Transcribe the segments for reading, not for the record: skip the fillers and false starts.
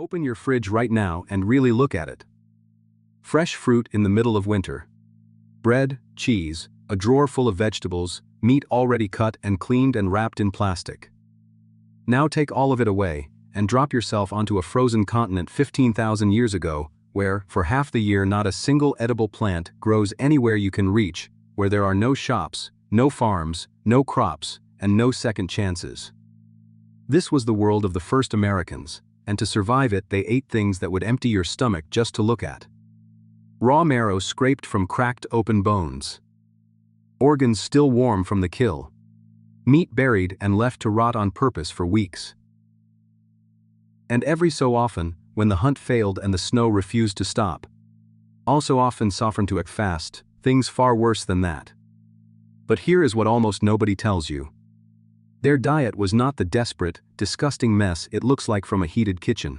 Open your fridge right now and really look at it. Fresh fruit in the middle of winter. Bread, cheese, a drawer full of vegetables, meat already cut and cleaned and wrapped in plastic. Now take all of it away and drop yourself onto a frozen continent 15,000 years ago, where, for half the year, not a single edible plant grows anywhere you can reach, where there are no shops, no farms, no crops, and no second chances. This was the world of the first Americans, and to survive it they ate things that would empty your stomach just to look at. Raw marrow scraped from cracked open bones. Organs still warm from the kill. Meat buried and left to rot on purpose for weeks. And every so often, when the hunt failed and the snow refused to stop, also often softened to act fast, things far worse than that. But here is what almost nobody tells you. Their diet was not the desperate, disgusting mess it looks like from a heated kitchen.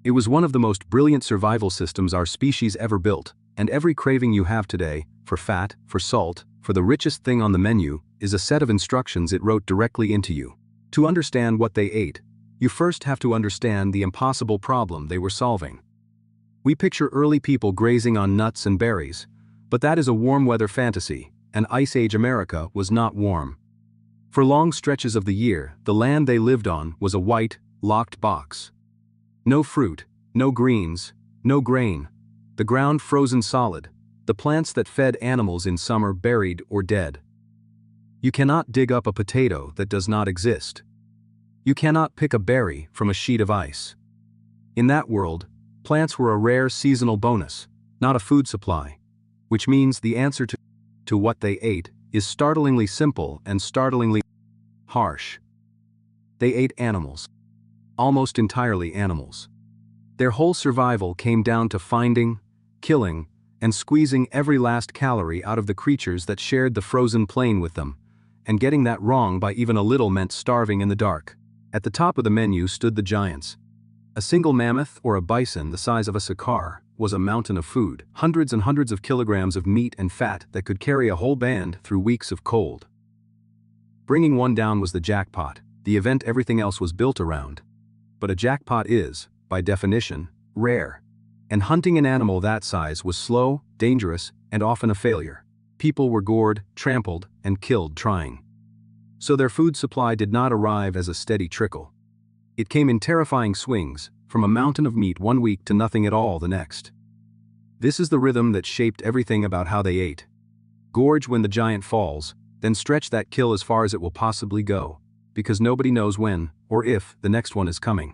It was one of the most brilliant survival systems our species ever built, and every craving you have today, for fat, for salt, for the richest thing on the menu, is a set of instructions it wrote directly into you. To understand what they ate, you first have to understand the impossible problem they were solving. We picture early people grazing on nuts and berries, but that is a warm weather fantasy, and Ice Age America was not warm. For long stretches of the year, the land they lived on was a white, locked box. No fruit, no greens, no grain. The ground frozen solid, the plants that fed animals in summer buried or dead. You cannot dig up a potato that does not exist. You cannot pick a berry from a sheet of ice. In that world, plants were a rare seasonal bonus, not a food supply, which means the answer to what they ate is startlingly simple and startlingly harsh. They ate animals. Almost entirely animals. Their whole survival came down to finding, killing, and squeezing every last calorie out of the creatures that shared the frozen plain with them, and getting that wrong by even a little meant starving in the dark. At the top of the menu stood the giants. A single mammoth or a bison the size of a sakar was a mountain of food, hundreds and hundreds of kilograms of meat and fat that could carry a whole band through weeks of cold. Bringing one down was the jackpot, the event everything else was built around. But a jackpot is, by definition, rare. And hunting an animal that size was slow, dangerous, and often a failure. People were gored, trampled, and killed trying. So their food supply did not arrive as a steady trickle. It came in terrifying swings, from a mountain of meat one week to nothing at all the next. This is the rhythm that shaped everything about how they ate. Gorge when the giant falls, then stretch that kill as far as it will possibly go, because nobody knows when, or if, the next one is coming.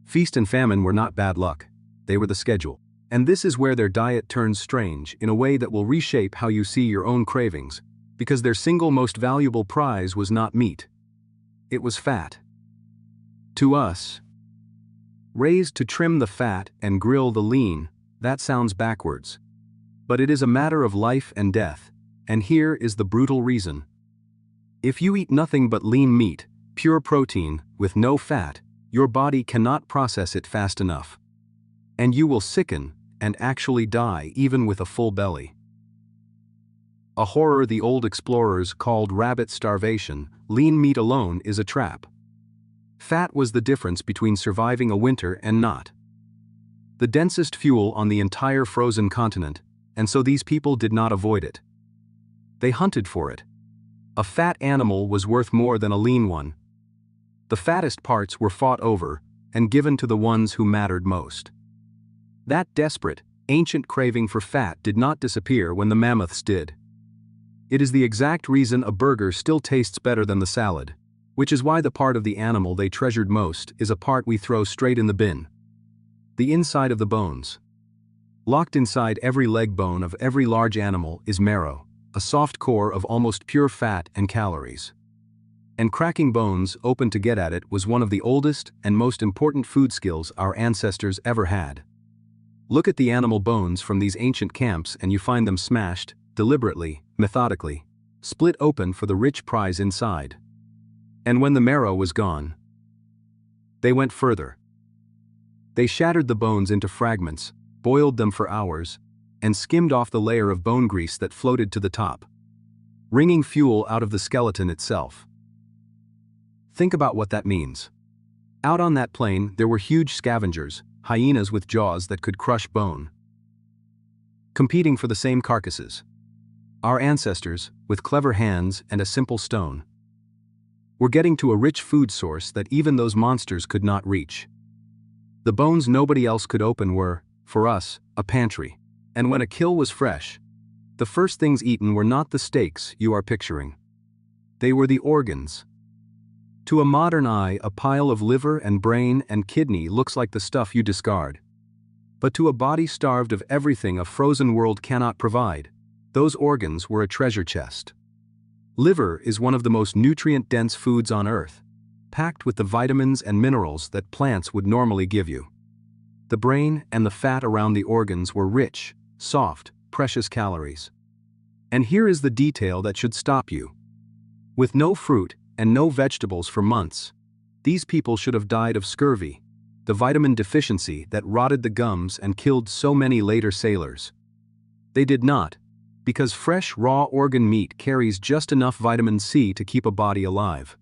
Feast and famine were not bad luck, they were the schedule. And this is where their diet turns strange in a way that will reshape how you see your own cravings, because their single most valuable prize was not meat. It was fat. To us, raised to trim the fat and grill the lean, that sounds backwards. But it is a matter of life and death, and here is the brutal reason. If you eat nothing but lean meat, pure protein, with no fat, your body cannot process it fast enough. And you will sicken and actually die even with a full belly. A horror the old explorers called rabbit starvation. Lean meat alone is a trap. Fat was the difference between surviving a winter and not. The densest fuel on the entire frozen continent, and so these people did not avoid it. They hunted for it. A fat animal was worth more than a lean one. The fattest parts were fought over and given to the ones who mattered most. That desperate, ancient craving for fat did not disappear when the mammoths did. It is the exact reason a burger still tastes better than the salad, which is why the part of the animal they treasured most is a part we throw straight in the bin. The inside of the bones. Locked inside every leg bone of every large animal is marrow, a soft core of almost pure fat and calories. And cracking bones open to get at it was one of the oldest and most important food skills our ancestors ever had. Look at the animal bones from these ancient camps and you find them smashed, deliberately, methodically, split open for the rich prize inside. And when the marrow was gone, they went further. They shattered the bones into fragments, boiled them for hours, and skimmed off the layer of bone grease that floated to the top, wringing fuel out of the skeleton itself. Think about what that means. Out on that plain there were huge scavengers, hyenas with jaws that could crush bone, competing for the same carcasses. Our ancestors, with clever hands and a simple stone, were getting to a rich food source that even those monsters could not reach. The bones nobody else could open were, for us, a pantry. And when a kill was fresh, the first things eaten were not the steaks you are picturing. They were the organs. To a modern eye, a pile of liver and brain and kidney looks like the stuff you discard. But to a body starved of everything a frozen world cannot provide, those organs were a treasure chest. Liver is one of the most nutrient-dense foods on Earth, packed with the vitamins and minerals that plants would normally give you. The brain and the fat around the organs were rich, soft, precious calories. And here is the detail that should stop you. With no fruit and no vegetables for months, these people should have died of scurvy, the vitamin deficiency that rotted the gums and killed so many later sailors. They did not, because fresh raw organ meat carries just enough vitamin C to keep a body alive.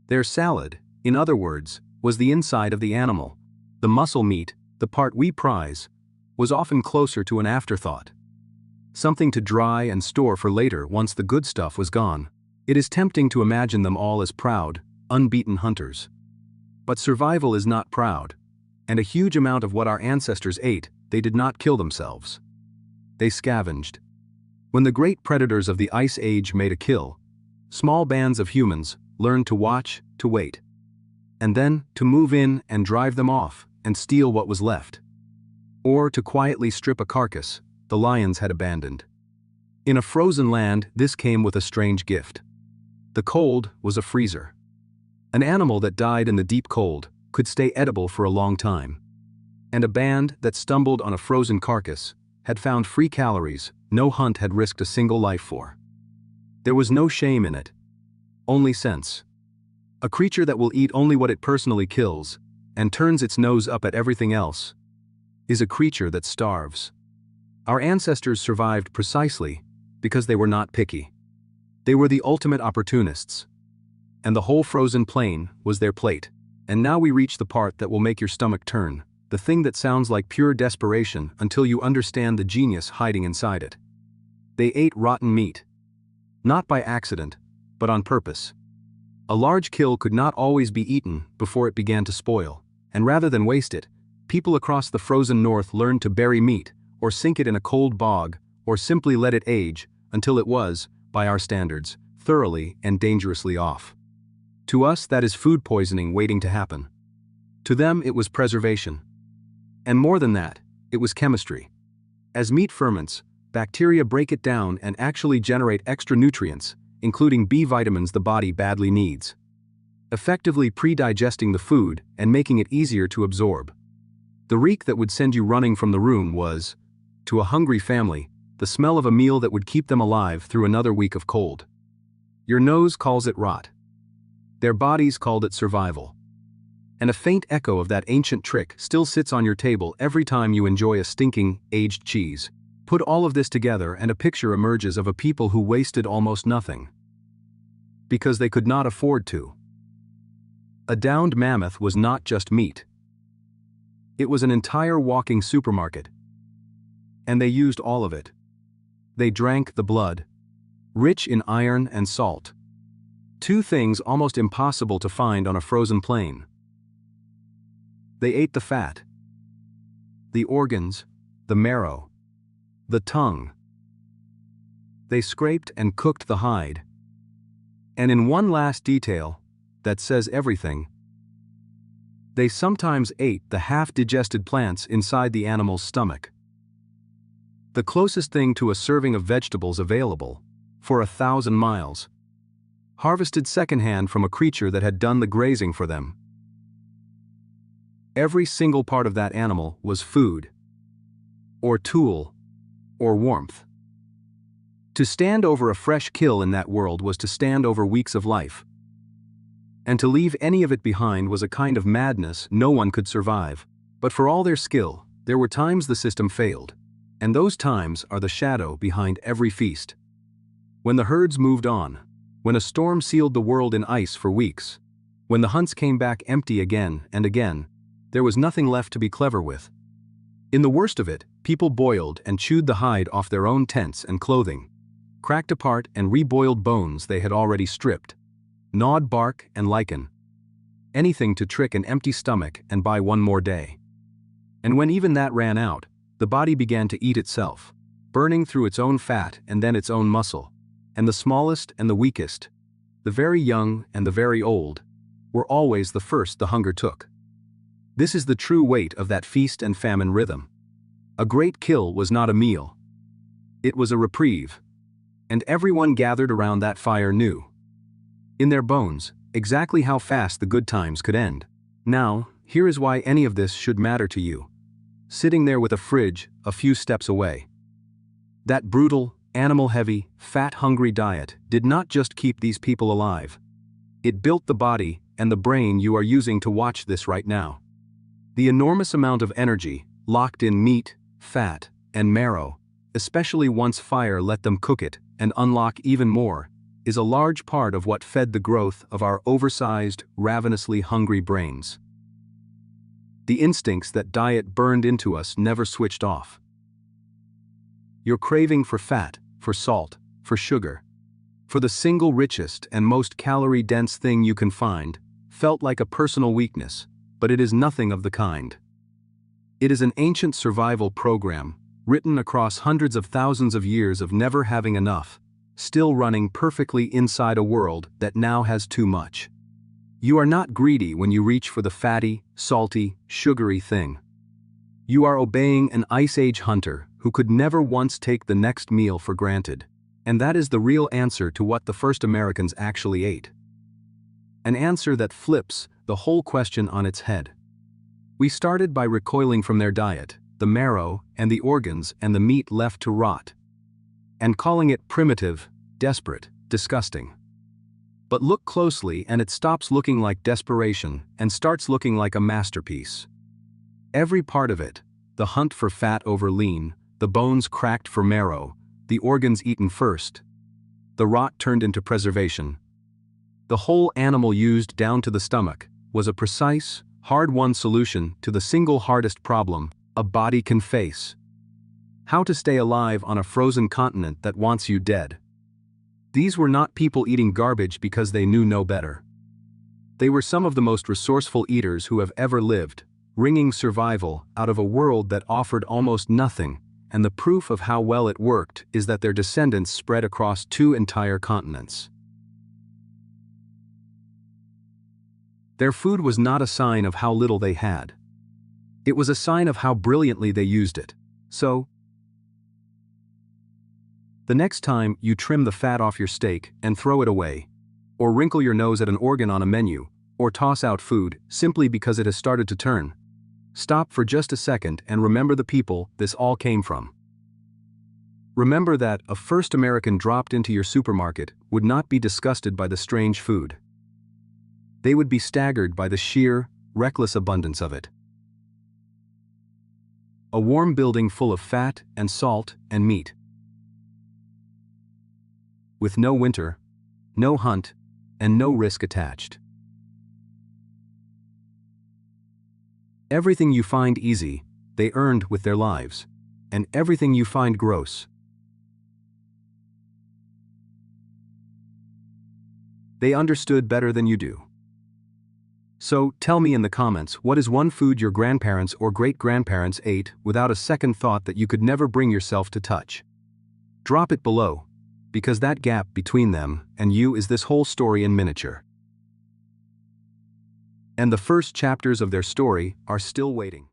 Their salad, in other words, was the inside of the animal. The muscle meat, the part we prize, was often closer to an afterthought. Something to dry and store for later once the good stuff was gone. It is tempting to imagine them all as proud, unbeaten hunters. But survival is not proud, and a huge amount of what our ancestors ate, they did not kill themselves. They scavenged. When the great predators of the Ice Age made a kill, small bands of humans learned to watch, to wait, and then to move in and drive them off and steal what was left. Or to quietly strip a carcass the lions had abandoned. In a frozen land, this came with a strange gift. The cold was a freezer. An animal that died in the deep cold could stay edible for a long time. And a band that stumbled on a frozen carcass had found free calories no hunt had risked a single life for. There was no shame in it, only sense. A creature that will eat only what it personally kills and turns its nose up at everything else is a creature that starves. Our ancestors survived precisely because they were not picky. They were the ultimate opportunists. And the whole frozen plain was their plate. And now we reach the part that will make your stomach turn, the thing that sounds like pure desperation until you understand the genius hiding inside it. They ate rotten meat. Not by accident, but on purpose. A large kill could not always be eaten before it began to spoil, and rather than waste it, people across the frozen north learned to bury meat, or sink it in a cold bog, or simply let it age until it was, by our standards, thoroughly and dangerously off. To us that is food poisoning waiting to happen. To them it was preservation. And more than that, it was chemistry. As meat ferments, bacteria break it down and actually generate extra nutrients, including B vitamins the body badly needs, effectively pre-digesting the food and making it easier to absorb. The reek that would send you running from the room was, to a hungry family, the smell of a meal that would keep them alive through another week of cold. Your nose calls it rot. Their bodies called it survival. And a faint echo of that ancient trick still sits on your table every time you enjoy a stinking, aged cheese. Put all of this together and a picture emerges of a people who wasted almost nothing. Because they could not afford to. A downed mammoth was not just meat. It was an entire walking supermarket. And they used all of it. They drank the blood, rich in iron and salt. Two things almost impossible to find on a frozen plain. They ate the fat, the organs, the marrow, the tongue. They scraped and cooked the hide. And in one last detail that says everything, they sometimes ate the half-digested plants inside the animal's stomach. The closest thing to a serving of vegetables available, for 1,000 miles. Harvested secondhand from a creature that had done the grazing for them. Every single part of that animal was food, or tool, or warmth. To stand over a fresh kill in that world was to stand over weeks of life. And to leave any of it behind was a kind of madness no one could survive. But for all their skill, there were times the system failed. And those times are the shadow behind every feast. When the herds moved on, when a storm sealed the world in ice for weeks, When the hunts came back empty again and again, there was nothing left to be clever with. In the worst of it, people boiled and chewed the hide off their own tents and clothing, cracked apart and reboiled bones they had already stripped, gnawed bark and lichen. Anything to trick an empty stomach and buy one more day. And when even that ran out, the body began to eat itself, burning through its own fat and then its own muscle, and the smallest and the weakest, the very young and the very old, were always the first the hunger took. This is the true weight of that feast and famine rhythm. A great kill was not a meal. It was a reprieve. And everyone gathered around that fire knew, in their bones, exactly how fast the good times could end. Now, here is why any of this should matter to you. Sitting there with a fridge a few steps away. That brutal, animal-heavy, fat-hungry diet did not just keep these people alive. It built the body and the brain you are using to watch this right now. The enormous amount of energy locked in meat, fat, and marrow, especially once fire let them cook it and unlock even more, is a large part of what fed the growth of our oversized, ravenously hungry brains. The instincts that diet burned into us never switched off. Your craving for fat, for salt, for sugar, for the single richest and most calorie-dense thing you can find, felt like a personal weakness, but it is nothing of the kind. It is an ancient survival program, written across hundreds of thousands of years of never having enough, still running perfectly inside a world that now has too much. You are not greedy when you reach for the fatty, salty, sugary thing. You are obeying an Ice Age hunter who could never once take the next meal for granted, and that is the real answer to what the first Americans actually ate. An answer that flips the whole question on its head. We started by recoiling from their diet, the marrow and the organs and the meat left to rot, and calling it primitive, desperate, disgusting. But look closely and it stops looking like desperation and starts looking like a masterpiece. Every part of it, the hunt for fat over lean, the bones cracked for marrow, the organs eaten first, the rot turned into preservation. The whole animal used down to the stomach was a precise, hard-won solution to the single hardest problem a body can face. How to stay alive on a frozen continent that wants you dead. These were not people eating garbage because they knew no better. They were some of the most resourceful eaters who have ever lived, wringing survival out of a world that offered almost nothing, and the proof of how well it worked is that their descendants spread across 2 entire continents. Their food was not a sign of how little they had. It was a sign of how brilliantly they used it. So, the next time you trim the fat off your steak and throw it away, or wrinkle your nose at an organ on a menu, or toss out food simply because it has started to turn, stop for just a second and remember the people this all came from. Remember that a first American dropped into your supermarket would not be disgusted by the strange food. They would be staggered by the sheer, reckless abundance of it. A warm building full of fat and salt and meat. With no winter, no hunt, and no risk attached. Everything you find easy, they earned with their lives, and everything you find gross, they understood better than you do. So, tell me in the comments, what is one food your grandparents or great-grandparents ate without a second thought that you could never bring yourself to touch? Drop it below, because that gap between them and you is this whole story in miniature. And the first chapters of their story are still waiting.